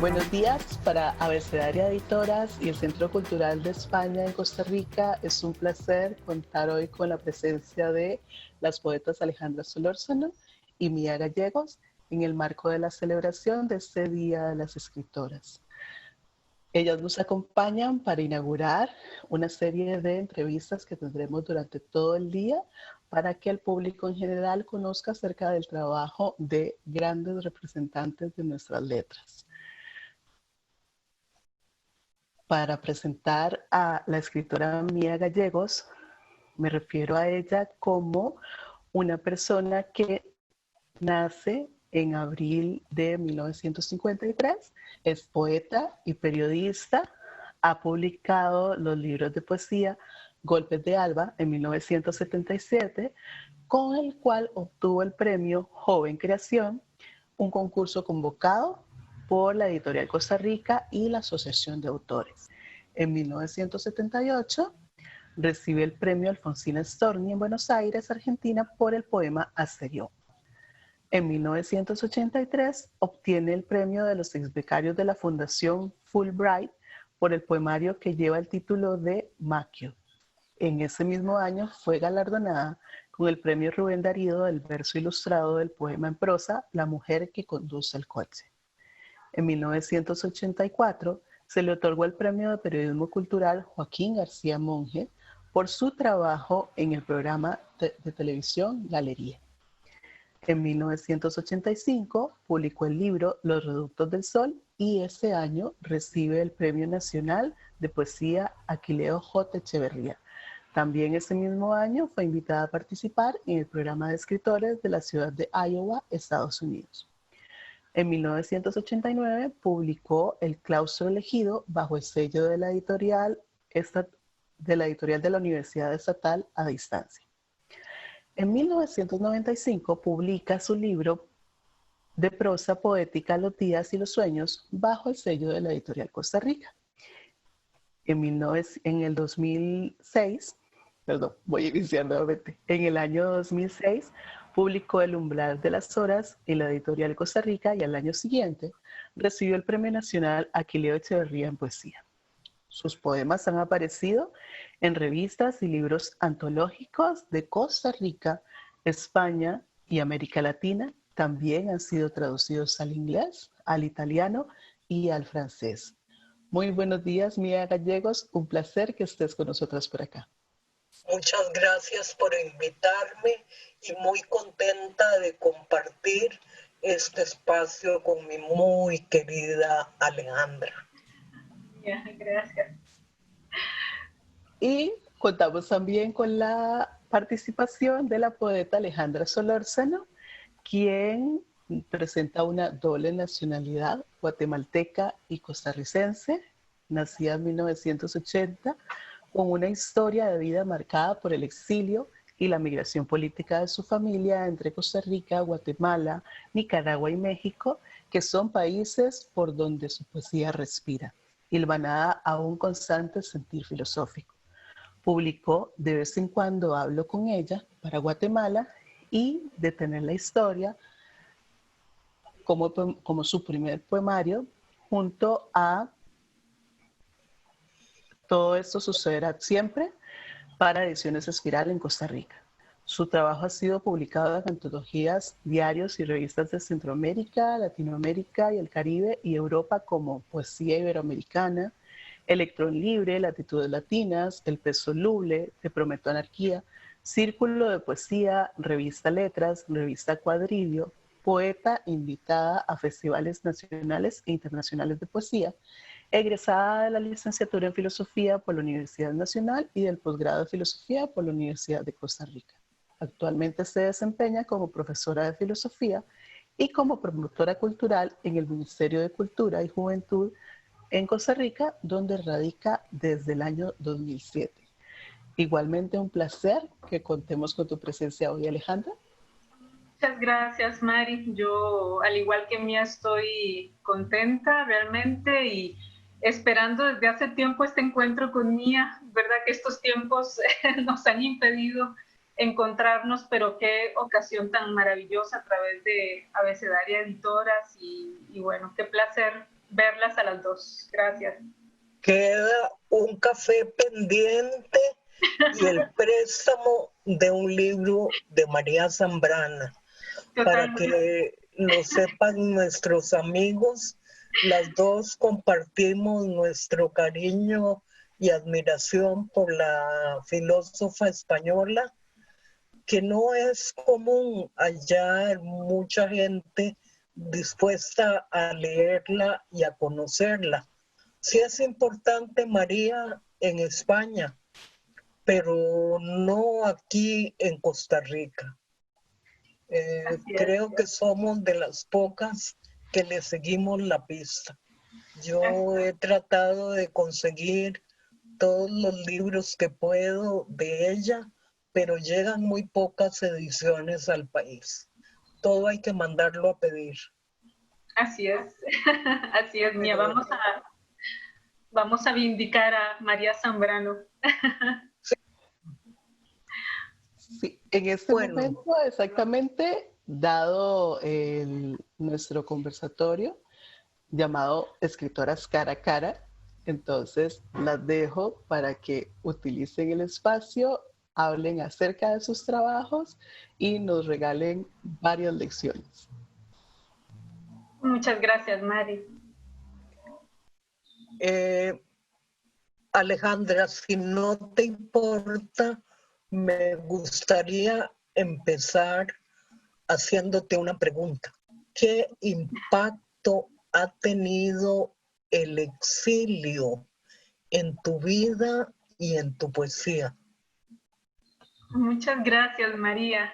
Buenos días para Abecedaria Editoras y el Centro Cultural de España en Costa Rica. Es un placer contar hoy con la presencia de las poetas Alejandra Solórzano y Mía Gallegos en el marco de la celebración de este Día de las Escritoras. Ellas nos acompañan para inaugurar una serie de entrevistas que tendremos durante todo el día para que el público en general conozca acerca del trabajo de grandes representantes de nuestras letras. Para presentar a la escritora Mía Gallegos, me refiero a ella como una persona que nace en abril de 1953, es poeta y periodista, ha publicado los libros de poesía Golpes de Alba en 1977, con el cual obtuvo el premio Joven Creación, un concurso convocado por la Editorial Costa Rica y la Asociación de Autores. En 1978 recibe el premio Alfonsina Storni en Buenos Aires, Argentina, por el poema Asterión. En 1983 obtiene el premio de los exbecarios de la Fundación Fulbright por el poemario que lleva el título de Maquio. En ese mismo año fue galardonada con el premio Rubén Darío del verso ilustrado del poema en prosa La mujer que conduce el coche. En 1984 se le otorgó el premio de periodismo cultural Joaquín García Monge por su trabajo en el programa de televisión Galería. En 1985 publicó el libro Los Reductos del Sol y ese año recibe el Premio Nacional de Poesía Aquileo J. Echeverría. También ese mismo año fue invitada a participar en el programa de escritores de la ciudad de Iowa, Estados Unidos. En 1989 publicó El Claustro Elegido bajo el sello de la editorial de la Universidad Estatal a Distancia. En 1995 publica su libro de prosa poética Los días y los sueños bajo el sello de la editorial Costa Rica. En el 2006, voy a iniciar nuevamente. En el año 2006 publicó El umbral de las horas en la editorial Costa Rica y al año siguiente recibió el Premio Nacional Aquileo Echeverría en Poesía. Sus poemas han aparecido en revistas y libros antológicos de Costa Rica, España y América Latina. También han sido traducidos al inglés, al italiano y al francés. Muy buenos días, Mía Gallegos. Un placer que estés con nosotras por acá. Muchas gracias por invitarme y muy contenta de compartir este espacio con mi muy querida Alejandra. Gracias. Y contamos también con la participación de la poeta Alejandra Solórzano, quien presenta una doble nacionalidad, guatemalteca y costarricense, nacida en 1980, con una historia de vida marcada por el exilio y la migración política de su familia entre Costa Rica, Guatemala, Nicaragua y México, que son países por donde su poesía respira, hilvanada a un constante sentir filosófico. Publicó De vez en cuando hablo con ella para Guatemala y Detener la historia como su primer poemario, junto a Todo esto sucederá siempre para Ediciones Espiral en Costa Rica. Su trabajo ha sido publicado en antologías, diarios y revistas de Centroamérica, Latinoamérica y el Caribe y Europa como Poesía Iberoamericana, Electrón Libre, Latitudes Latinas, El Pez Soluble, Te Prometo Anarquía, Círculo de Poesía, Revista Letras, Revista Cuadrillo, poeta invitada a festivales nacionales e internacionales de poesía, egresada de la licenciatura en Filosofía por la Universidad Nacional y del posgrado de Filosofía por la Universidad de Costa Rica. Actualmente se desempeña como profesora de Filosofía y como promotora cultural en el Ministerio de Cultura y Juventud en Costa Rica, donde radica desde el año 2007. Igualmente un placer que contemos con tu presencia hoy, Alejandra. Muchas gracias, Mari. Yo, al igual que Mía, estoy contenta realmente y esperando desde hace tiempo este encuentro con Mía. Verdad que estos tiempos nos han impedido encontrarnos, pero qué ocasión tan maravillosa a través de Abecedaria Editoras y bueno, qué placer verlas a las dos. Gracias. Queda un café pendiente y el préstamo de un libro de María Zambrana. Para Totalmente. que lo sepan nuestros amigos, las dos compartimos nuestro cariño y admiración por la filósofa española, que no es común hallar mucha gente dispuesta a leerla y a conocerla. Sí es importante María en España, pero no aquí en Costa Rica. Creo que somos de las pocas que le seguimos la pista. Yo he tratado de conseguir todos los libros que puedo de ella, pero llegan muy pocas ediciones al país. Todo hay que mandarlo a pedir. Así es, así es, Mía. Vamos a vindicar a María Zambrano. Sí, en este momento exactamente, dado nuestro conversatorio llamado Escritoras Cara a Cara, entonces las dejo para que utilicen el espacio, hablen acerca de sus trabajos y nos regalen varias lecciones. Muchas gracias, Mari. Alejandra, si no te importa, me gustaría empezar haciéndote una pregunta. ¿Qué impacto ha tenido el exilio en tu vida y en tu poesía? Muchas gracias, María.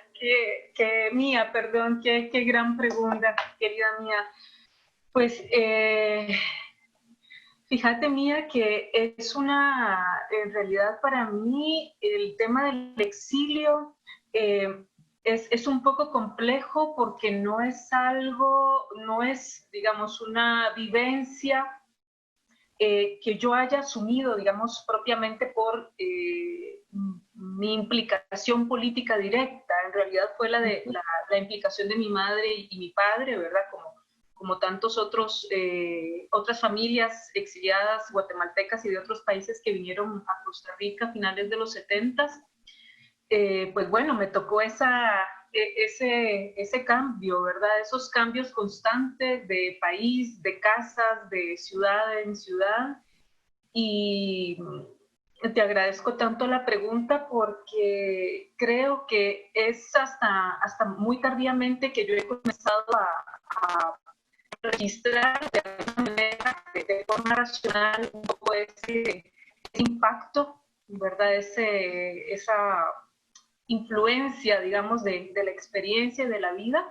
Mía, perdón, qué gran pregunta, querida Mía. Pues fíjate, Mía, que en realidad para mí, el tema del exilio es un poco complejo porque no es, digamos, una vivencia que yo haya asumido, digamos, propiamente por mi implicación política directa. En realidad fue la implicación de mi madre y mi padre, ¿verdad? Como tantos otras familias exiliadas guatemaltecas y de otros países que vinieron a Costa Rica a finales de los 70s. Pues bueno, me tocó ese cambio, ¿verdad? Esos cambios constantes de país, de casas, de ciudad en ciudad. Y te agradezco tanto la pregunta porque creo que es hasta muy tardíamente que yo he comenzado a registrar de alguna manera, de forma racional, un poco ese impacto, ¿verdad? Esa influencia, digamos, de la experiencia, de la vida.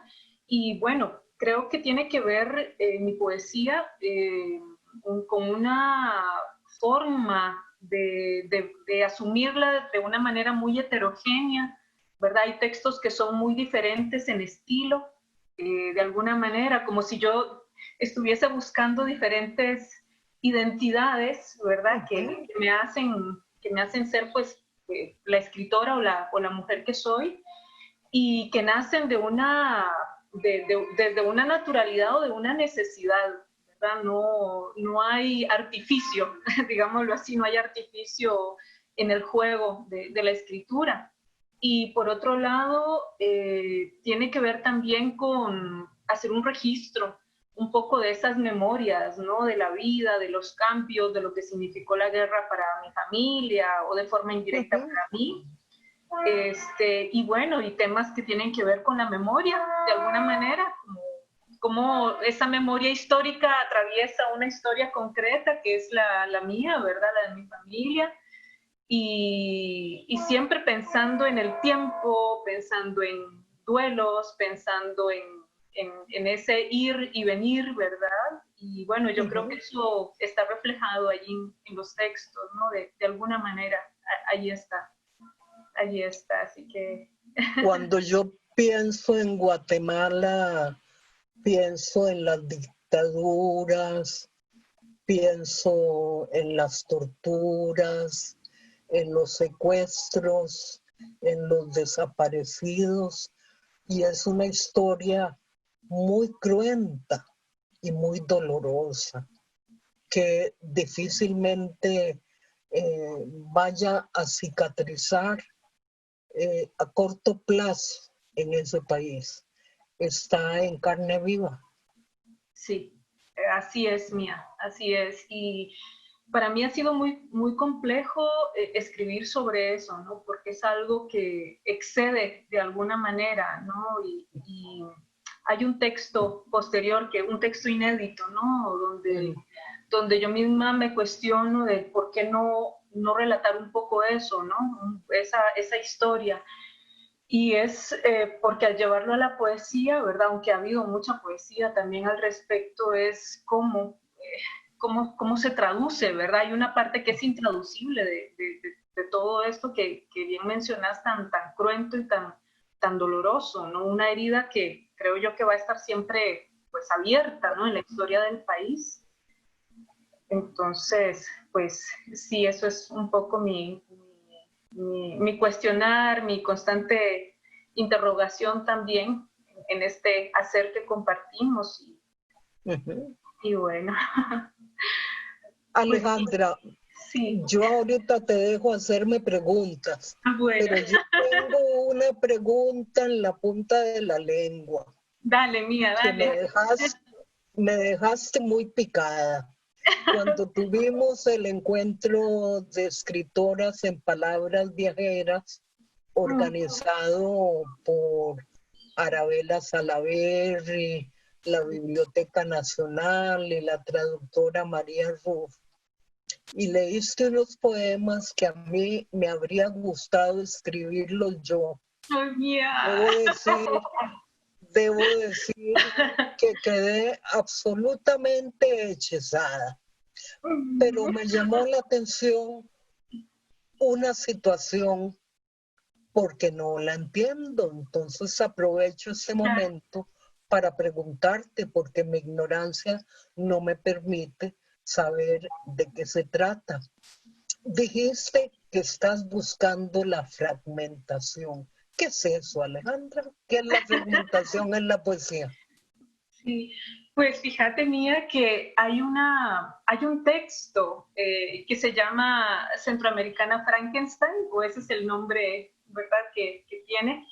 Y bueno, creo que tiene que ver mi poesía con una forma de asumirla de una manera muy heterogénea, ¿verdad? Hay textos que son muy diferentes en estilo, de alguna manera, como si yo estuviese buscando diferentes identidades, ¿verdad? Que me hacen ser, pues, la escritora o la mujer que soy, y que nacen desde una naturalidad o de una necesidad, ¿verdad? No hay artificio, digámoslo así, no hay artificio en el juego de la escritura. Y por otro lado, tiene que ver también con hacer un registro un poco de esas memorias, ¿no? De la vida, de los cambios, de lo que significó la guerra para mi familia o de forma indirecta para mí. Y bueno, y temas que tienen que ver con la memoria, de alguna manera, como esa memoria histórica atraviesa una historia concreta que es la mía, ¿verdad? La de mi familia. Y siempre pensando en el tiempo, pensando en duelos, pensando en ese ir y venir, ¿verdad? Y bueno, yo creo que eso está reflejado allí en los textos, ¿no? De alguna manera, allí está, así que... Cuando yo pienso en Guatemala, pienso en las dictaduras, pienso en las torturas, en los secuestros, en los desaparecidos, y es una historia muy cruenta y muy dolorosa. que difícilmente vaya a cicatrizar a corto plazo en ese país. Está en carne viva. Sí, así es, Mía, así es. Y para mí ha sido muy complejo escribir sobre eso, ¿no? Porque es algo que excede de alguna manera, ¿no? Y hay un texto posterior, un texto inédito, ¿no? Donde yo misma me cuestiono de por qué no relatar un poco eso, ¿no? Esa historia. Y es porque al llevarlo a la poesía, ¿verdad? Aunque ha habido mucha poesía también al respecto, es cómo se traduce, ¿verdad? Hay una parte que es intraducible de todo esto que bien mencionas, tan cruento y tan doloroso, ¿no? Una herida que creo yo que va a estar siempre pues abierta, ¿no? En la historia del país. Entonces, pues sí, eso es un poco mi cuestionar, mi constante interrogación también en este hacer que compartimos. Y bueno. Alejandra, pues, sí. Yo ahorita te dejo hacerme preguntas, Bueno. pero yo tengo una pregunta en la punta de la lengua. Dale, Mía, dale. Me dejaste muy picada. Cuando tuvimos el encuentro de escritoras en Palabras Viajeras, organizado por Arabella Salaverry, la Biblioteca Nacional y la traductora María Ruf, y leíste unos poemas que a mí me habría gustado escribirlos yo. Ay, Mía. Debo decir que quedé absolutamente hechizada. Pero me llamó la atención una situación porque no la entiendo. Entonces aprovecho este momento para preguntarte, porque mi ignorancia no me permite saber de qué se trata. Dijiste que estás buscando la fragmentación. ¿Qué es eso, Alejandra? ¿Qué es la fragmentación en la poesía? Sí, pues fíjate, Mía, que hay un texto que se llama Centroamericana Frankenstein, o ese es el nombre, ¿verdad?, que tiene.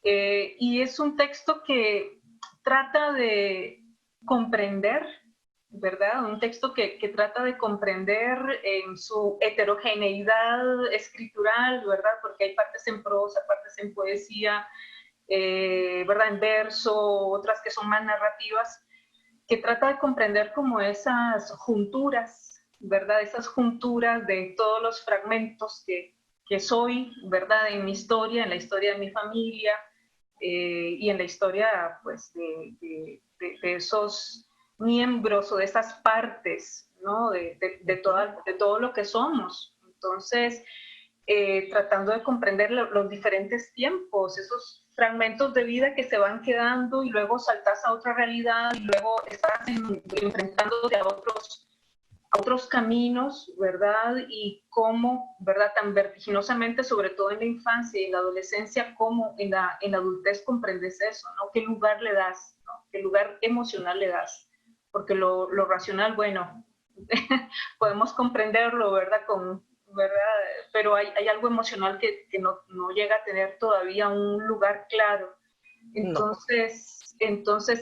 Y es un texto que trata de comprender, ¿verdad? Un texto que trata de comprender en su heterogeneidad escritural, ¿verdad? Porque hay partes en prosa, partes en poesía, ¿verdad? En verso, otras que son más narrativas, que trata de comprender como esas junturas, ¿verdad? Esas junturas de todos los fragmentos que soy, ¿verdad? En mi historia, en la historia de mi familia, y en la historia, pues, de esos miembros o de esas partes, ¿no? De todo lo que somos. Entonces, tratando de comprender los diferentes tiempos, esos fragmentos de vida que se van quedando y luego saltas a otra realidad y luego estás enfrentándote a otros caminos, ¿verdad? Y cómo, ¿verdad? Tan vertiginosamente, sobre todo en la infancia y en la adolescencia, como en la adultez comprendes eso, ¿no? ¿Qué lugar le das? ¿No? ¿Qué lugar emocional le das? Porque lo racional, bueno, podemos comprenderlo, ¿verdad? ¿Verdad? Pero hay algo emocional que no llega a tener todavía un lugar claro. Entonces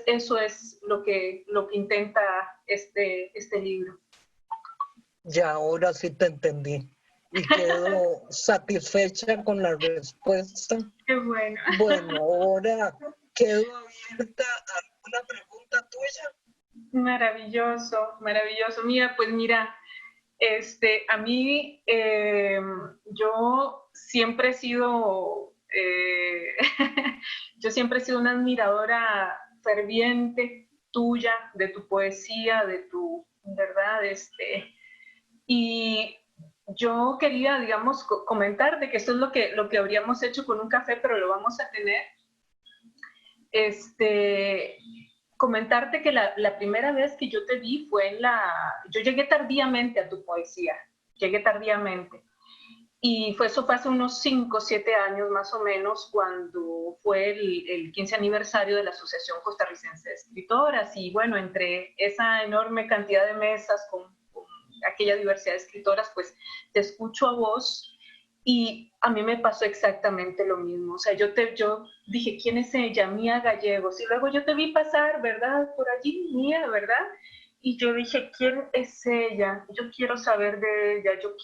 eso es lo que intenta este libro. Ya, ahora sí te entendí. Y quedo satisfecha con la respuesta. Qué bueno. Bueno, ahora quedo abierta a alguna pregunta tuya. Maravilloso, maravilloso. Mira, pues mira, a mí, yo siempre he sido, yo siempre he sido una admiradora ferviente tuya, de tu poesía, de tu, ¿verdad? Y yo quería, digamos, comentar de que esto es lo que habríamos hecho con un café, pero lo vamos a tener. Comentarte que la primera vez que yo te vi fue yo llegué tardíamente a tu poesía, llegué tardíamente. Y eso fue hace unos 5 o 7 años más o menos, cuando fue el 15 aniversario de la Asociación Costarricense de Escritoras. Y bueno, entre esa enorme cantidad de mesas con aquella diversidad de escritoras, pues te escucho a vos y a mí me pasó exactamente lo mismo. O sea, yo dije, ¿quién es ella? Mía Gallegos. Y luego yo te vi pasar, ¿verdad? Por allí, Mía, ¿verdad? Y yo dije, ¿quién es ella? Yo quiero saber de ella, yo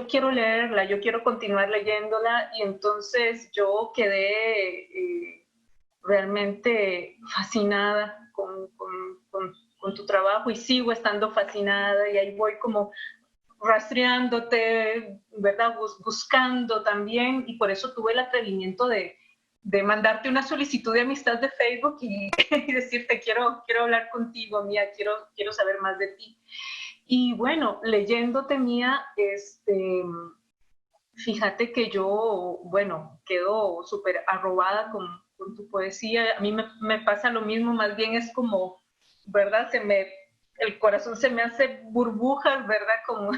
quiero leerla, yo quiero continuar leyéndola. Y entonces yo quedé realmente fascinada con tu trabajo y sigo estando fascinada y ahí voy como rastreándote, ¿verdad? Buscando también, y por eso tuve el atrevimiento de mandarte una solicitud de amistad de Facebook y decirte, quiero hablar contigo, Mía, quiero saber más de ti. Y bueno, leyéndote, Mía, fíjate que yo, bueno, quedo súper arrobada con tu poesía. A mí me pasa lo mismo, más bien es como, ¿verdad? El corazón se me hace burbujas, ¿verdad? Como,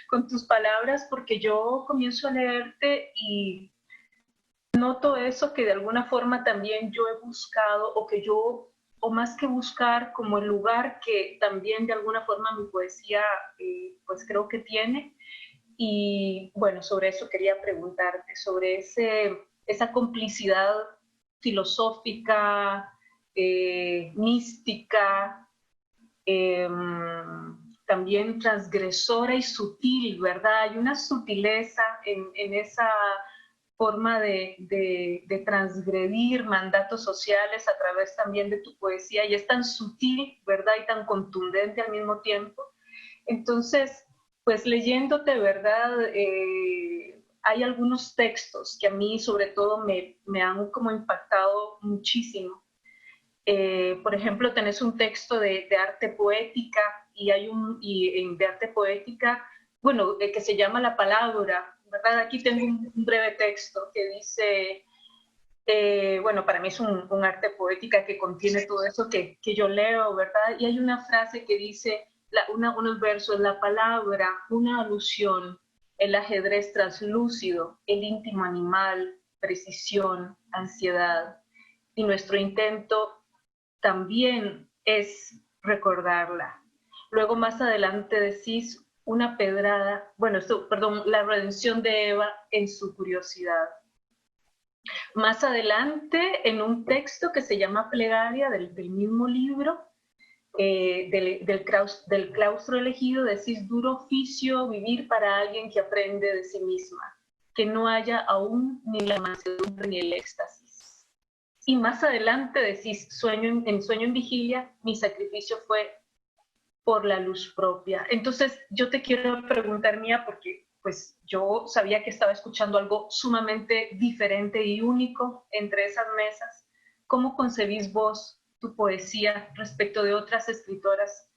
con tus palabras, porque yo comienzo a leerte y noto eso que de alguna forma también yo he buscado, o más que buscar, como el lugar que también de alguna forma mi poesía, pues creo que tiene. Y bueno, sobre eso quería preguntarte, sobre esa complicidad filosófica, mística, eh, también transgresora y sutil, ¿verdad? Hay una sutileza en esa forma de transgredir mandatos sociales a través también de tu poesía, y es tan sutil, ¿verdad? Y tan contundente al mismo tiempo. Entonces, pues leyéndote, ¿verdad? Hay algunos textos que a mí sobre todo me han como impactado muchísimo. Por ejemplo, tenés un texto de arte poética de arte poética, bueno, que se llama La Palabra, ¿verdad? Aquí tengo un breve texto que dice, bueno, para mí es un arte poética que contiene todo eso que yo leo, ¿verdad? Y hay una frase que dice, unos versos, la palabra, una alusión, el ajedrez translúcido, el íntimo animal, precisión, ansiedad. Y nuestro intento también es recordarla. Luego más adelante decís una pedrada, bueno, perdón, la redención de Eva en su curiosidad. Más adelante, en un texto que se llama Plegaria del mismo libro, del claustro elegido, decís duro oficio vivir para alguien que aprende de sí misma, que no haya aún ni la mansedumbre ni el éxtasis. Y más adelante decís, sueño en vigilia, mi sacrificio fue por la luz propia. Entonces, yo te quiero preguntar, Mía, porque pues yo sabía que estaba escuchando algo sumamente diferente y único entre esas mesas. ¿Cómo concebís vos tu poesía respecto de otras escritoras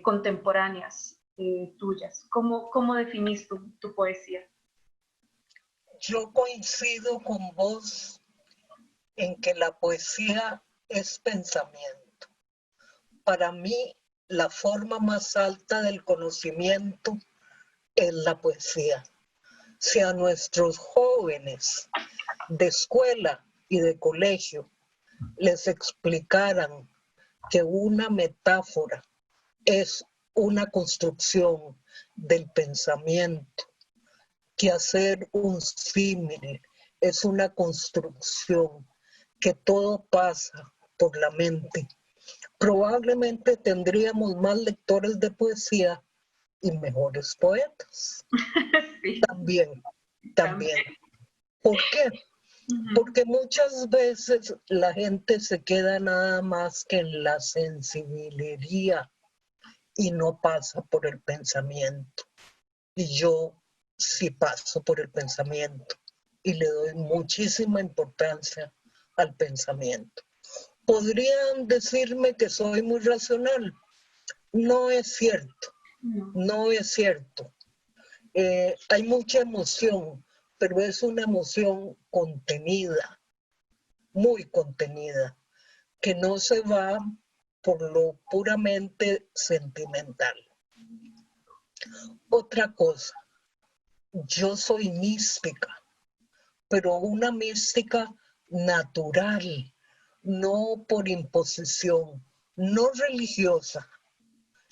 contemporáneas tuyas? ¿Cómo definís tu poesía? Yo coincido con vos en que la poesía es pensamiento. Para mí, la forma más alta del conocimiento es la poesía. Si a nuestros jóvenes de escuela y de colegio les explicaran que una metáfora es una construcción del pensamiento, que hacer un símil es una construcción, que todo pasa por la mente, probablemente tendríamos más lectores de poesía y mejores poetas. Sí. También. ¿Por qué? Porque muchas veces la gente se queda nada más que en la sensibilidad y no pasa por el pensamiento. Y yo sí paso por el pensamiento y le doy muchísima importancia al pensamiento. ¿Podrían decirme que soy muy racional? No es cierto, no es cierto. Hay mucha emoción, pero es una emoción contenida, muy contenida, que no se va por lo puramente sentimental. Otra cosa, yo soy mística, pero una mística natural, no por imposición, no religiosa,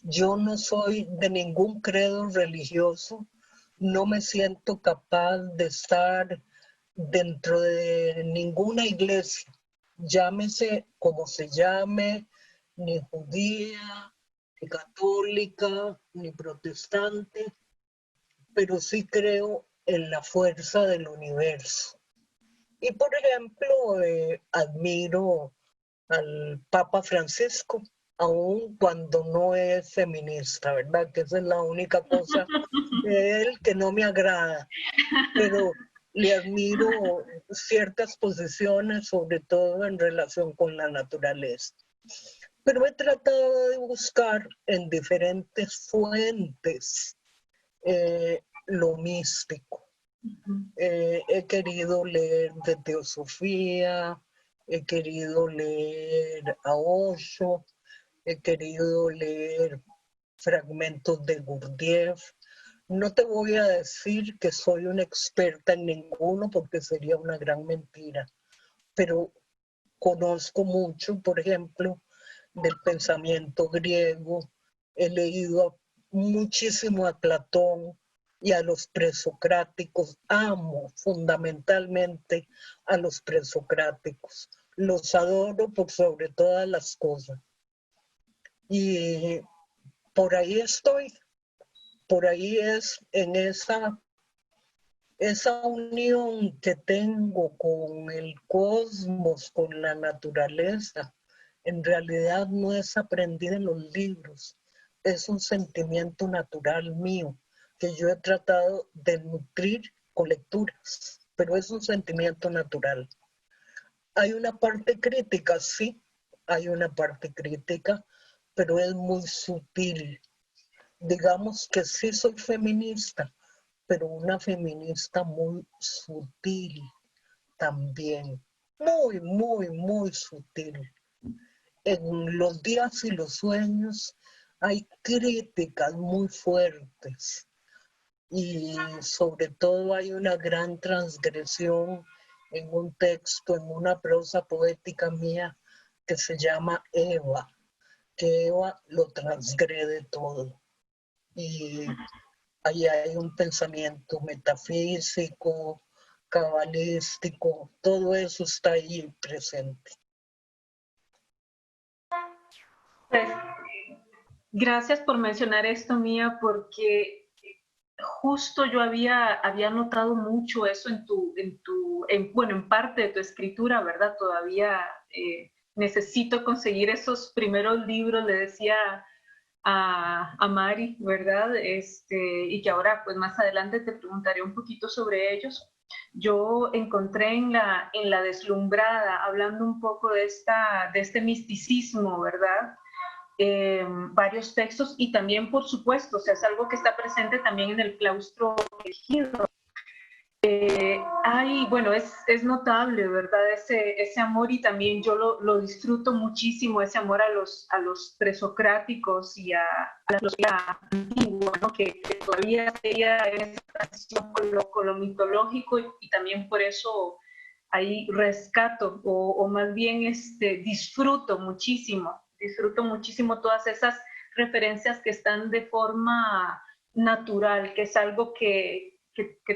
Yo no soy de ningún credo religioso, no me siento capaz de estar dentro de ninguna iglesia, llámese como se llame, ni judía, ni católica, ni protestante, pero sí creo en la fuerza del universo. Y por ejemplo, admiro al Papa Francisco, aun cuando no es feminista, ¿verdad? Que esa es la única cosa de él que no me agrada, pero le admiro ciertas posiciones, sobre todo en relación con la naturaleza. Pero he tratado de buscar en diferentes fuentes lo místico. He querido leer de Teosofía, he querido leer a Osho, he querido leer fragmentos de Gurdjieff. No te voy a decir que soy una experta en ninguno porque sería una gran mentira, pero conozco mucho, por ejemplo, del pensamiento griego, he leído muchísimo a Platón y a los presocráticos, amo fundamentalmente a los presocráticos, los adoro por sobre todas las cosas. Y por ahí estoy, por ahí es en esa unión que tengo con el cosmos, con la naturaleza. En realidad no es aprendida en los libros, es un sentimiento natural mío que yo he tratado de nutrir con lecturas, pero es un sentimiento natural. Hay una parte crítica, sí, hay una parte crítica, pero es muy sutil. Digamos que sí soy feminista, pero una feminista muy sutil también, muy, muy, muy sutil. En los días y los sueños hay críticas muy fuertes y sobre todo hay una gran transgresión en un texto, en una prosa poética mía que se llama Eva, que Eva lo transgrede todo. Y ahí hay un pensamiento metafísico, cabalístico, todo eso está ahí presente. Pues, gracias por mencionar esto, Mía, porque justo yo había notado mucho eso en parte de tu escritura, ¿verdad? Todavía necesito conseguir esos primeros libros, le decía a Mari, ¿verdad? Y que ahora, pues más adelante te preguntaré un poquito sobre ellos. Yo encontré en la Deslumbrada, hablando un poco de este misticismo, ¿verdad? Varios textos y también, por supuesto, o sea, es algo que está presente también en el claustro elegido. Bueno, es notable, ¿verdad? Ese amor y también yo lo disfruto muchísimo, ese amor a los presocráticos y a la filosofía antigua, ¿no? Que todavía sería esa transición con lo mitológico y también por eso ahí rescato o más bien disfruto muchísimo todas esas referencias que están de forma natural, que es algo que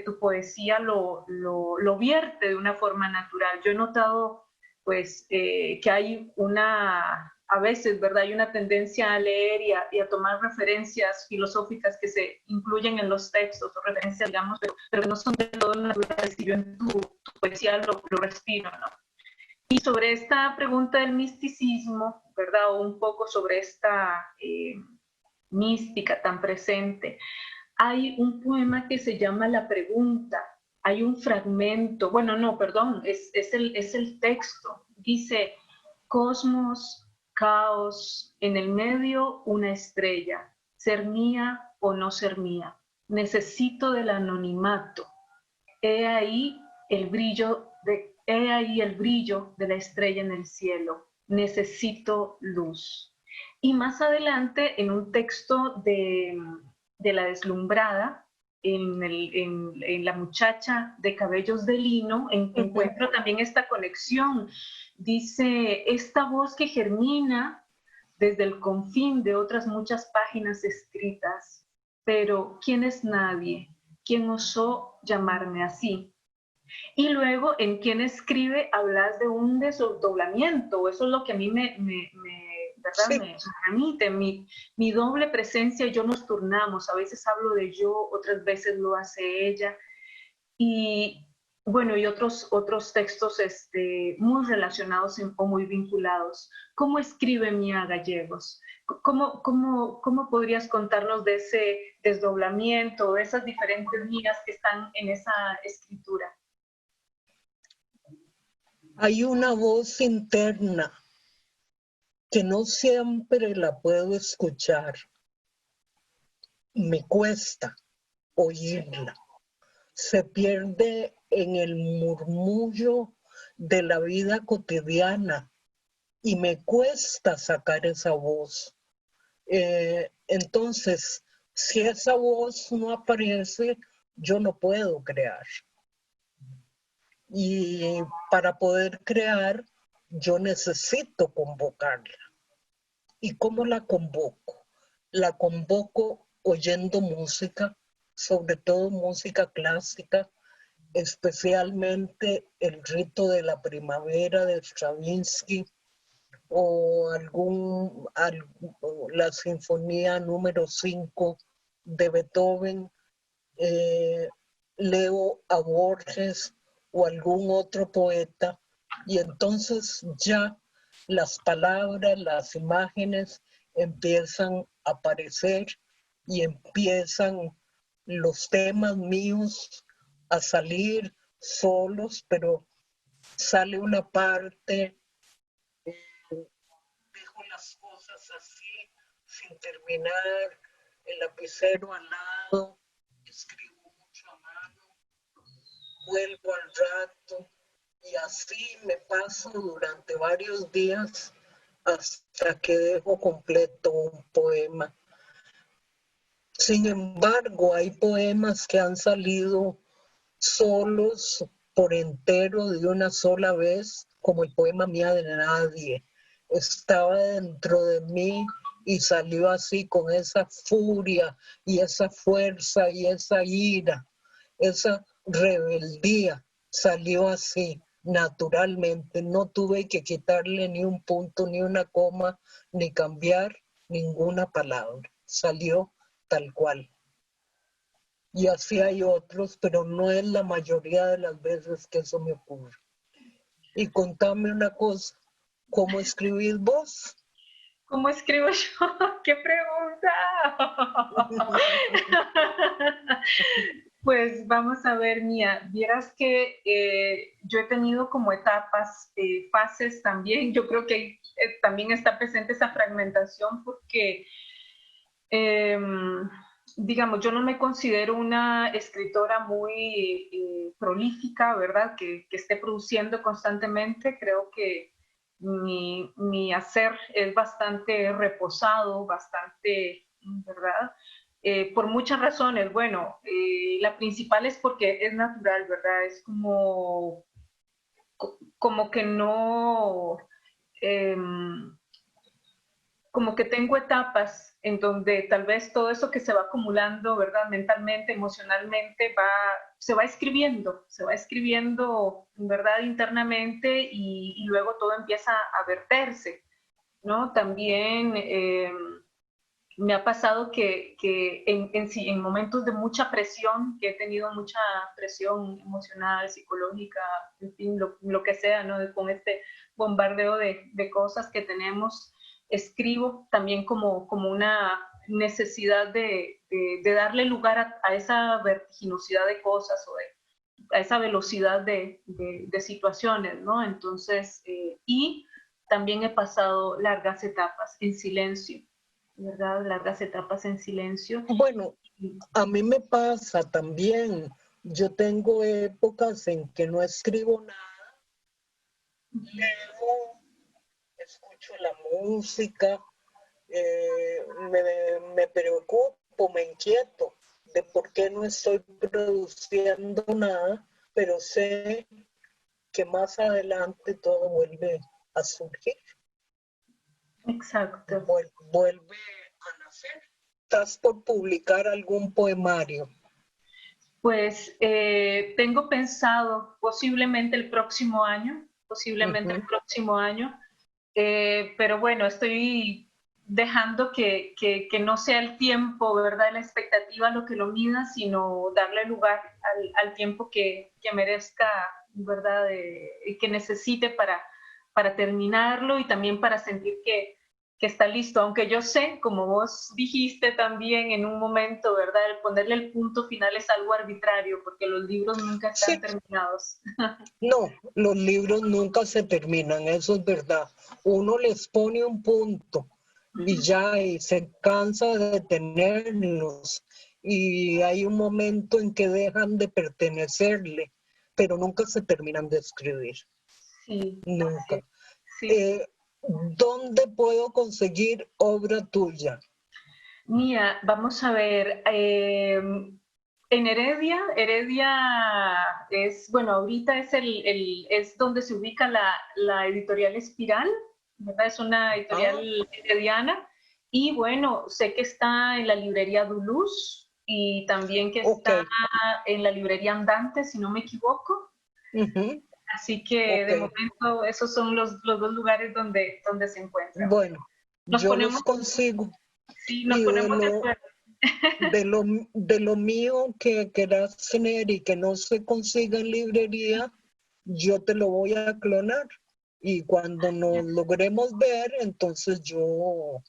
tu poesía lo vierte de una forma natural. Yo he notado pues que hay a veces, ¿verdad? Hay una tendencia a leer y a tomar referencias filosóficas que se incluyen en los textos, o referencias, digamos, pero no son de todo naturales, y yo en tu poesía lo respiro, ¿no? Y sobre esta pregunta del misticismo, ¿verdad? O un poco sobre esta mística tan presente, hay un poema que se llama La Pregunta, hay un fragmento, bueno, no, perdón, es el texto, dice, cosmos, caos, en el medio una estrella, ser mía o no ser mía, necesito del anonimato, he ahí el brillo de la estrella en el cielo, necesito luz. Y más adelante, en un texto de La Deslumbrada, en La muchacha de cabellos de lino, encuentro también esta conexión. Dice, esta voz que germina desde el confín de otras muchas páginas escritas. Pero, ¿quién es nadie? ¿Quién osó llamarme así? Y luego, en Quién escribe, hablas de un desdoblamiento. Eso es lo que a mí ¿verdad? Sí. Me remite. Mi doble presencia y yo nos turnamos. A veces hablo de yo, otras veces lo hace ella. Y bueno, y otros textos muy relacionados o muy vinculados. ¿Cómo escribe Mía Gallegos? ¿Cómo podrías contarnos de ese desdoblamiento, de esas diferentes mías que están en esa escritura? Hay una voz interna que no siempre la puedo escuchar. Me cuesta oírla. Se pierde en el murmullo de la vida cotidiana y me cuesta sacar esa voz. Entonces, si esa voz no aparece, yo no puedo crear. Y para poder crear, yo necesito convocarla. ¿Y cómo la convoco? La convoco oyendo música, sobre todo música clásica, especialmente el rito de la primavera de Stravinsky o la sinfonía número 5 de Beethoven. Leo a Borges o algún otro poeta y entonces ya las palabras, las imágenes empiezan a aparecer y empiezan los temas míos a salir solos, pero sale una parte, dejo las cosas así, sin terminar, el lapicero al lado, escribo mucho a mano, vuelvo al rato, y así me paso durante varios días hasta que dejo completo un poema. Sin embargo, hay poemas que han salido solos por entero de una sola vez, como el poema Mía de Nadie. Estaba dentro de mí y salió así con esa furia y esa fuerza y esa ira, esa rebeldía. Salió así, naturalmente. No tuve que quitarle ni un punto, ni una coma, ni cambiar ninguna palabra. Salió tal cual. Y así hay otros, pero no es la mayoría de las veces que eso me ocurre. Y contame una cosa, ¿cómo escribís vos? ¿Cómo escribo yo? ¡Qué pregunta! Pues vamos a ver, Mía, vieras que yo he tenido como etapas, fases también. Yo creo que también está presente esa fragmentación porque, digamos, yo no me considero una escritora muy prolífica, ¿verdad? Que esté produciendo constantemente. Creo que mi hacer es bastante reposado, bastante, ¿verdad? Por muchas razones. Bueno, la principal es porque es natural, ¿verdad? Es como que no, eh, como que tengo etapas en donde tal vez todo eso que se va acumulando, ¿verdad? Mentalmente, emocionalmente, se va escribiendo, ¿verdad? Internamente y luego todo empieza a verterse, ¿no? También me ha pasado que en momentos de mucha presión, que he tenido mucha presión emocional, psicológica, en fin, lo que sea, ¿no? Con este bombardeo de cosas que tenemos, escribo también como una necesidad de darle lugar a esa vertiginosidad de cosas o a esa velocidad de situaciones, ¿no? Entonces, y también he pasado largas etapas en silencio, ¿verdad? Largas etapas en silencio. Bueno, a mí me pasa también. Yo tengo épocas en que no escribo nada, leo, escucho la música, me preocupo, me inquieto de por qué no estoy produciendo nada, pero sé que más adelante todo vuelve a surgir. Exacto. Vuelve a nacer. ¿Estás por publicar algún poemario? Pues tengo pensado posiblemente el próximo año, pero bueno, estoy dejando que no sea el tiempo, ¿verdad? La expectativa lo que lo mida, sino darle lugar al tiempo que merezca, ¿verdad? Y que necesite para terminarlo y también para sentir que está listo, aunque yo sé, como vos dijiste también en un momento, ¿verdad? El ponerle el punto final es algo arbitrario, porque los libros nunca están Sí, terminados. no, los libros nunca se terminan, eso es verdad. Uno les pone un punto y ya y se cansa de tenerlos y hay un momento en que dejan de pertenecerle, pero nunca se terminan de escribir, Sí, nunca. sí. ¿Dónde puedo conseguir obra tuya? Mía, vamos a ver, en Heredia es, bueno, ahorita es donde se ubica la editorial Espiral, ¿verdad? Es una Ah, editorial herediana, y bueno, sé que está en la librería Duluz y también que ok, está en la librería Andante, si no me equivoco. ujú, Así que ok. de momento esos son los dos lugares donde se encuentra. Bueno, Nos yo los ponemos, consigo sí, nos y ponemos de acuerdo. de lo mío que quieras tener y que no se consiga en librería, yo te lo voy a clonar. Y cuando nos logremos ver, entonces yo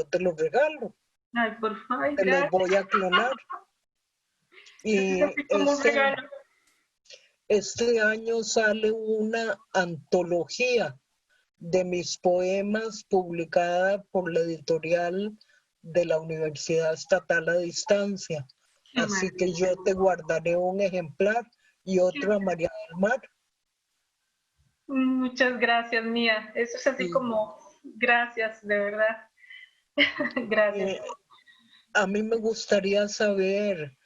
te lo regalo, Ay, por favor, te los gracias. voy a clonar. Eso es Y así como un regalo. este año sale una antología de mis poemas publicada por la editorial de la Universidad Estatal a Distancia. Qué Así que yo maravilla. te guardaré un ejemplar y otro a María del Mar. Muchas gracias, Mía. Eso es así Y, como, gracias, de verdad. Gracias. eh, a mí me gustaría saber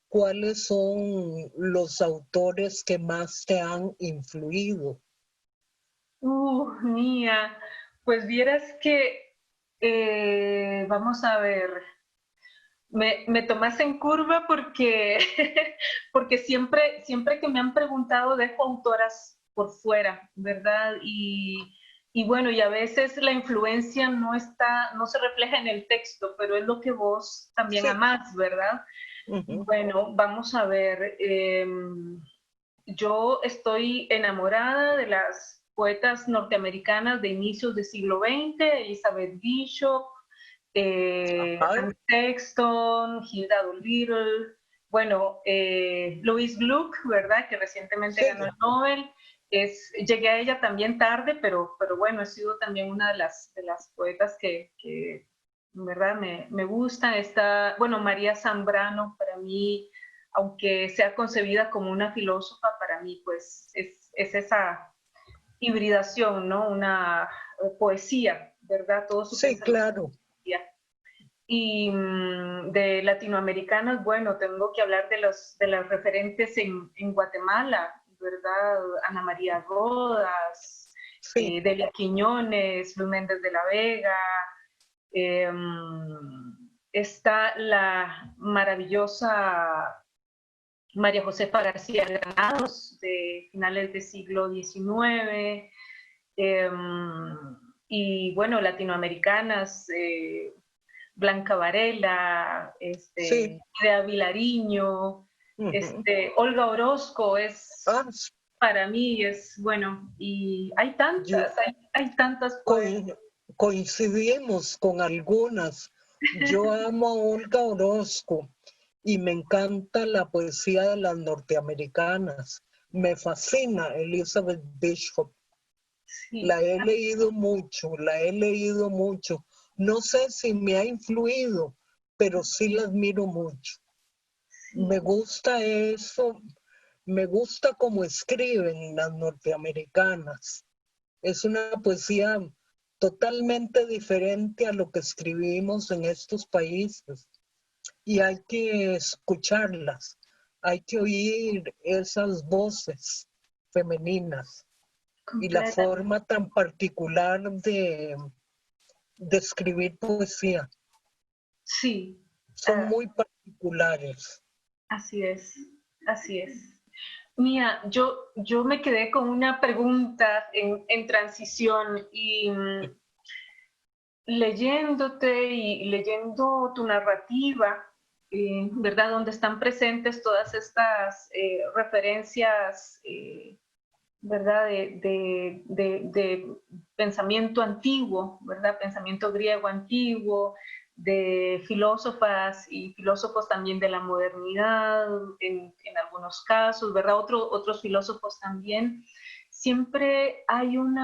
cuáles son los autores que más te han influido. Mía, pues vieras que, vamos a ver, me tomas en curva porque, porque siempre que me han preguntado dejo autoras por fuera, ¿verdad? Y bueno, y a veces la influencia no se refleja en el texto, pero es lo que vos también Sí, amás, ¿verdad? ujú, Bueno, vamos a ver. Yo estoy enamorada de las poetas norteamericanas de inicios del siglo XX, Elizabeth Bishop, ajá, Anne Sexton, Hilda Doolittle, bueno, Louise Gluck, ¿verdad? Que recientemente ganó sí, el Nobel. Llegué a ella también tarde, pero bueno, he sido también una de las poetas que ¿verdad? Me gusta. Está, bueno, María Zambrano, para mí, aunque sea concebida como una filósofa, para mí, pues, es esa hibridación, ¿no? Una poesía, ¿verdad? Todo su sí, pensamiento. claro. Y de latinoamericanas, bueno, tengo que hablar de las referentes en Guatemala, ¿verdad? Ana María Rodas, Sí, Delia Quiñones, Luis Méndez de la Vega, eh, está la maravillosa María Josefa García Granados, de finales del siglo XIX, y bueno, latinoamericanas, Blanca Varela, sí. Idea Vilariño, Ujú. Olga Orozco es, Ah, para mí es, bueno, y hay yo, tantas, hay tantas poetas. coincidimos con algunas. Yo amo a Olga Orozco y me encanta la poesía de las norteamericanas. Me fascina Elizabeth Bishop. Sí, La he leído mucho. No sé si me ha influido, pero sí la admiro mucho. Me sí, gusta eso, me gusta cómo escriben las norteamericanas. Es una poesía totalmente diferente a lo que escribimos en estos países y hay que escucharlas, hay que oír esas voces femeninas y la completamente. forma tan particular de escribir poesía. Sí. Son muy particulares. Así es, así es. Mía, yo me quedé con una pregunta en transición y leyéndote y leyendo tu narrativa, ¿verdad? Donde están presentes todas estas referencias, ¿verdad? De pensamiento antiguo, ¿verdad? Pensamiento griego antiguo, de filósofas y filósofos también de la modernidad, en algunos casos, ¿verdad? Otros filósofos también. Siempre hay un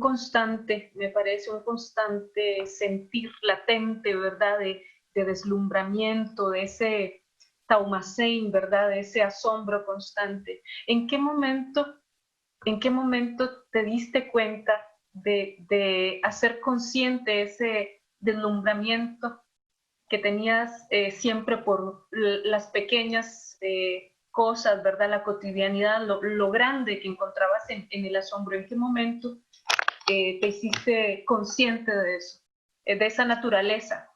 constante, me parece, un constante sentir latente, ¿verdad? De deslumbramiento, de ese taumacein, ¿verdad? De ese asombro constante. En qué momento te diste cuenta de hacer consciente ese deslumbramiento que tenías siempre por las pequeñas cosas, ¿verdad? La cotidianidad, lo grande que encontrabas en el asombro? ¿En qué momento te hiciste consciente de eso, de esa naturaleza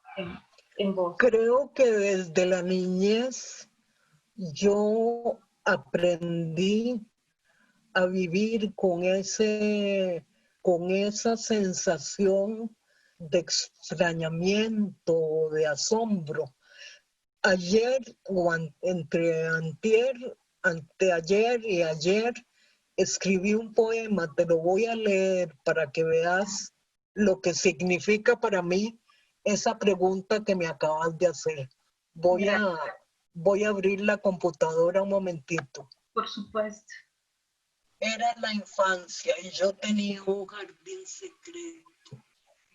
en vos? Creo que desde la niñez yo aprendí a vivir con esa sensación de extrañamiento, de asombro. Ayer o entre anteayer y ayer escribí un poema, te lo voy a leer para que veas lo que significa para mí esa pregunta que me acabas de hacer. Voy a abrir la computadora un momentito. Por supuesto. Era la infancia y yo tenía un jardín secreto.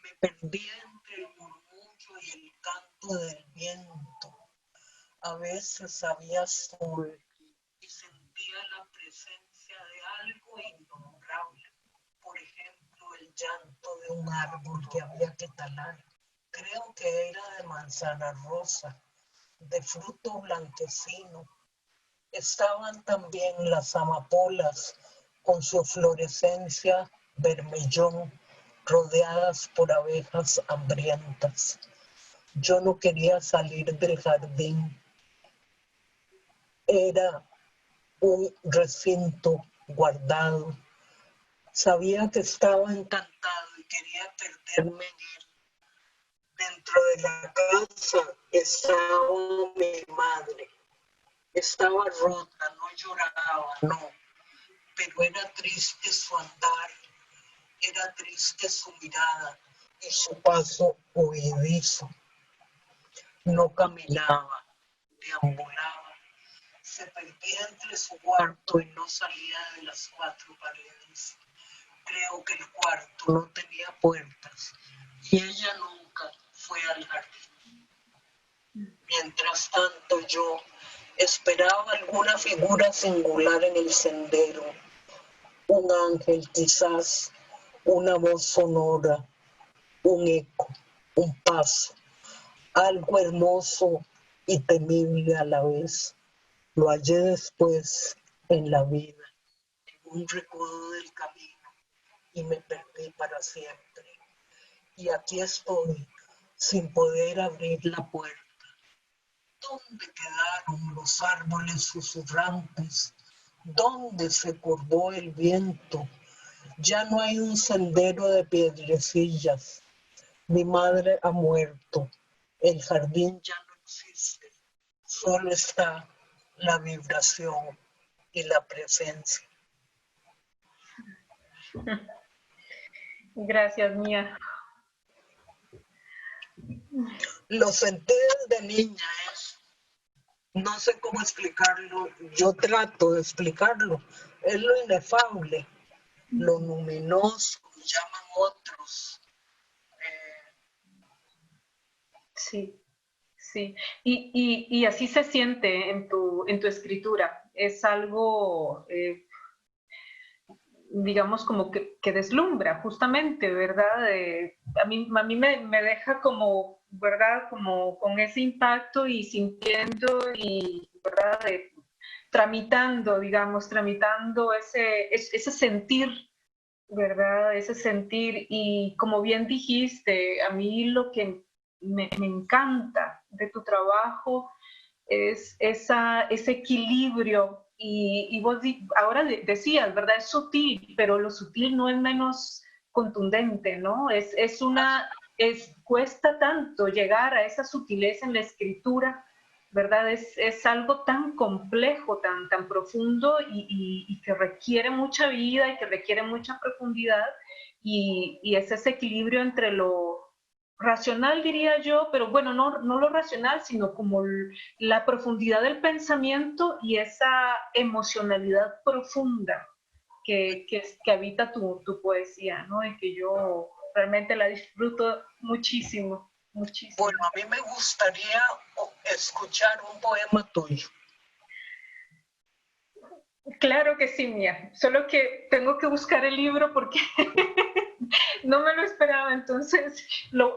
Me perdía entre el murmullo y el canto del viento. A veces había sol y sentía la presencia de algo innombrable. Por ejemplo, el llanto de un árbol que había que talar. Creo que era de manzana rosa, de fruto blanquecino. Estaban también las amapolas con su eflorescencia vermellón, rodeadas por abejas hambrientas. Yo no quería salir del jardín. Era un recinto guardado. Sabía que estaba encantado y quería perderme en él. Dentro de la casa estaba mi madre. Estaba rota, no lloraba, no, pero era triste su andar, era triste su mirada y su paso huidizo. No caminaba, deambulaba, se perdía entre su cuarto y no salía de las cuatro paredes. Creo que el cuarto no tenía puertas y ella nunca fue al jardín. Mientras tanto yo esperaba alguna figura singular en el sendero, un ángel quizás, una voz sonora, un eco, un paso, algo hermoso y temible a la vez. Lo hallé después en la vida, en un recodo del camino, y me perdí para siempre. Y aquí estoy, sin poder abrir la puerta. ¿Dónde quedaron los árboles susurrantes? ¿Dónde se curvó el viento? Ya no hay un sendero de piedrecillas. Mi madre ha muerto. El jardín ya no existe. Solo está la vibración y la presencia. Gracias, Mía. Lo sentí desde niña, no sé cómo explicarlo, yo trato de explicarlo, es lo inefable, lo luminoso, llaman otros. Sí, sí. Y así se siente en tu escritura. Es algo, digamos, como que deslumbra, justamente, ¿verdad? A mí me deja como, ¿verdad? Como con ese impacto y sintiendo y, ¿verdad? Tramitando, digamos, tramitando ese sentir ¿verdad? Ese sentir. Y como bien dijiste, a mí lo que me encanta de tu trabajo es ese equilibrio. Y vos ahora decías, ¿verdad? Es sutil, pero lo sutil no es menos contundente, ¿no? Cuesta tanto llegar a esa sutileza en la escritura, ¿verdad? Es algo tan complejo, tan profundo y que requiere mucha vida y que requiere mucha profundidad y es ese equilibrio entre lo racional, diría yo, pero bueno, no lo racional, sino como la profundidad del pensamiento y esa emocionalidad profunda que habita tu poesía, ¿no? Y que yo realmente la disfruto muchísimo, muchísimo. Bueno, a mí me gustaría escuchar un poema tuyo. Claro que sí, Mía. Solo que tengo que buscar el libro porque no me lo esperaba, entonces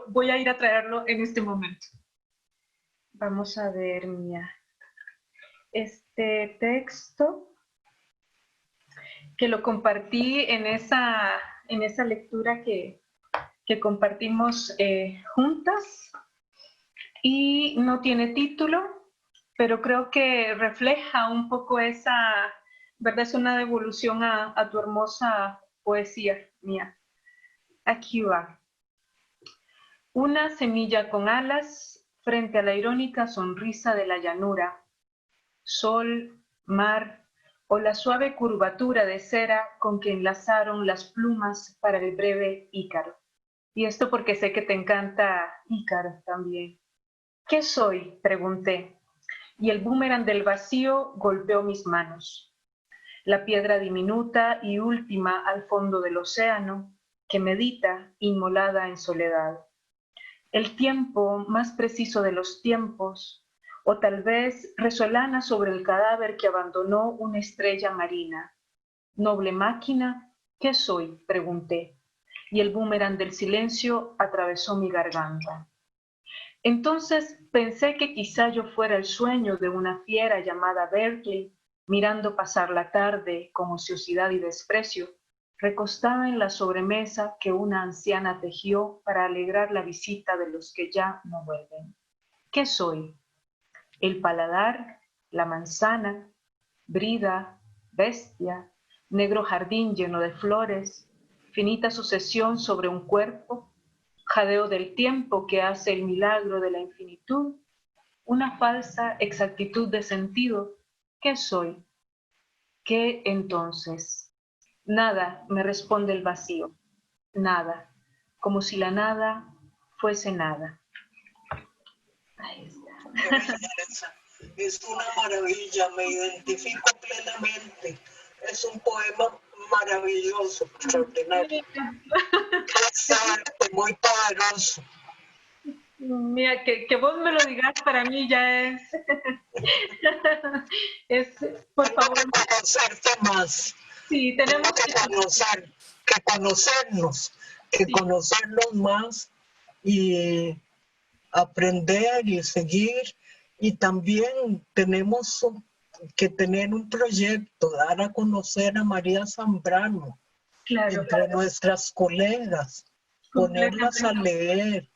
voy a ir a traerlo en este momento. Vamos a ver, Mía. Este texto que lo compartí en esa lectura que compartimos juntas y no tiene título, pero creo que refleja un poco esa, ¿verdad? Es una devolución a tu hermosa poesía, Mía. Aquí va. Una semilla con alas frente a la irónica sonrisa de la llanura. Sol, mar o la suave curvatura de cera con que enlazaron las plumas para el breve Ícaro. Y esto porque sé que te encanta Ícaro también. ¿Qué soy?, pregunté, y el boomerang del vacío golpeó mis manos. La piedra diminuta y última al fondo del océano, que medita inmolada en soledad. El tiempo más preciso de los tiempos, o tal vez resolana sobre el cadáver que abandonó una estrella marina. Noble máquina, ¿qué soy?, pregunté, y el boomerang del silencio atravesó mi garganta. Entonces pensé que quizá yo fuera el sueño de una fiera llamada Berkeley, mirando pasar la tarde con ociosidad y desprecio, recostada en la sobremesa que una anciana tejió para alegrar la visita de los que ya no vuelven. ¿Qué soy? El paladar, la manzana, brida, bestia, negro jardín lleno de flores, finita sucesión sobre un cuerpo, jadeo del tiempo que hace el milagro de la infinitud, una falsa exactitud de sentido. ¿Qué soy? ¿Qué entonces? Nada, me responde el vacío. Nada, como si la nada fuese nada. Ahí está. Es una maravilla, me identifico plenamente. Es un poema maravilloso, extraordinario. Es arte muy poderoso. Mira, que vos me lo digas para mí ya es, por favor. Tengo que conocerte más. Sí, tenemos que conocernos más y aprender y seguir. Y también tenemos que tener un proyecto, dar a conocer a María Zambrano, claro, entre nuestras colegas, ponerlas a leer,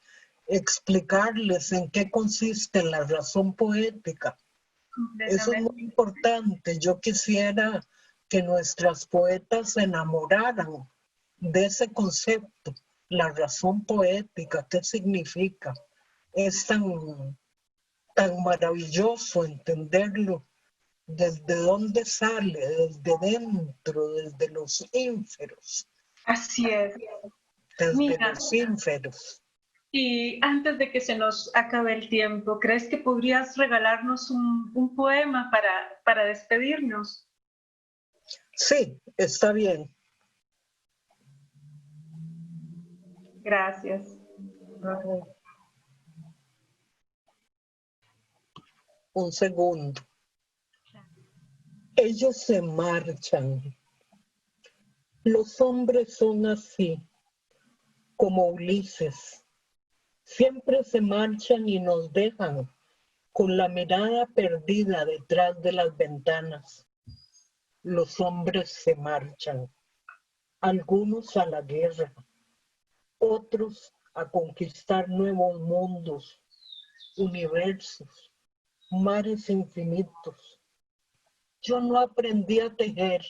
explicarles en qué consiste la razón poética. Eso es muy importante. Yo quisiera que nuestras poetas se enamoraran de ese concepto, la razón poética, qué significa. Es tan maravilloso entenderlo, desde dónde sale, desde dentro, desde los ínferos. Así es. Desde los ínferos. Y antes de que se nos acabe el tiempo, ¿crees que podrías regalarnos un poema para despedirnos? Sí, está bien. Gracias. Un segundo. Ellos se marchan. Los hombres son así, como Ulises. Siempre se marchan y nos dejan con la mirada perdida detrás de las ventanas. Los hombres se marchan. algunos a la guerra, otros a conquistar nuevos mundos, universos, mares infinitos. Yo no aprendí a tejer,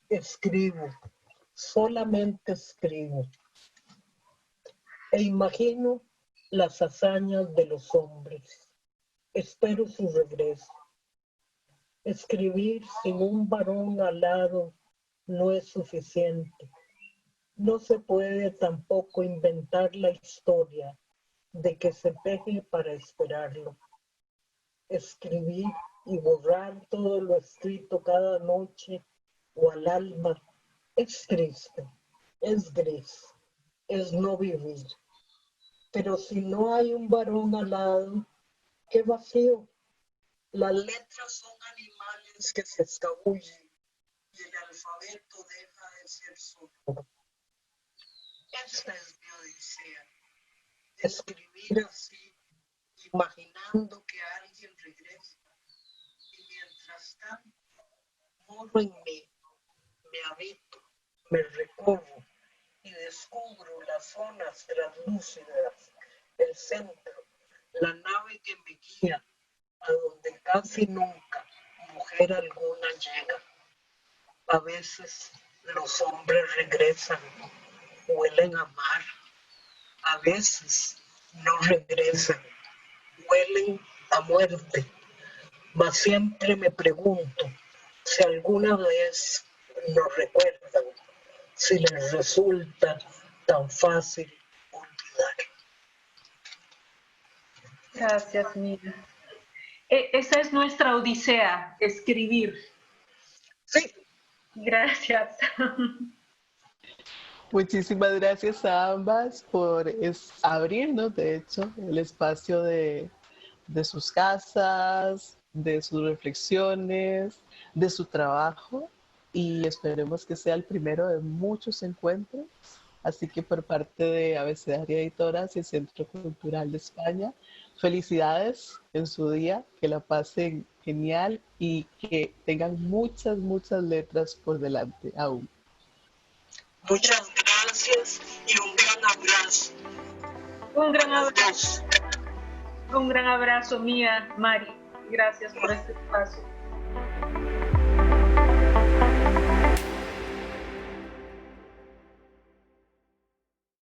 escribo, solamente escribo. E imagino las hazañas de los hombres. Espero su regreso. Escribir sin un varón al lado no es suficiente. No se puede tampoco inventar la historia de que se teje para esperarlo. Escribir y borrar todo lo escrito cada noche o al alma es triste, es gris, es no vivir. Pero si no hay un varón al lado, qué vacío. Las letras son animales que se escabullen y el alfabeto deja de ser sonoro. Esta es mi odisea. Escribir así, imaginando que alguien regresa. Y mientras tanto, moro en mí, me habito, me recorro y descubro las zonas translúcidas, el centro, la nave que me guía, a donde casi nunca mujer alguna llega. A veces los hombres regresan, huelen a mar. A veces no regresan, huelen a muerte. Mas siempre me pregunto si alguna vez nos recuerdan, si les resulta tan fácil olvidar. Gracias, Mía. Esa es nuestra odisea, escribir. Sí. Gracias. Muchísimas gracias a ambas por abrirnos, de hecho, el espacio de sus casas, de sus reflexiones, de su trabajo, y esperemos que sea el primero de muchos encuentros. Así que por parte de Abecedario Editoras y el Centro Cultural de España, felicidades en su día, que la pasen genial y que tengan muchas, muchas letras por delante aún. Muchas gracias y un gran abrazo. Un gran abrazo. Un gran abrazo, Mía, Mari. Gracias por este espacio.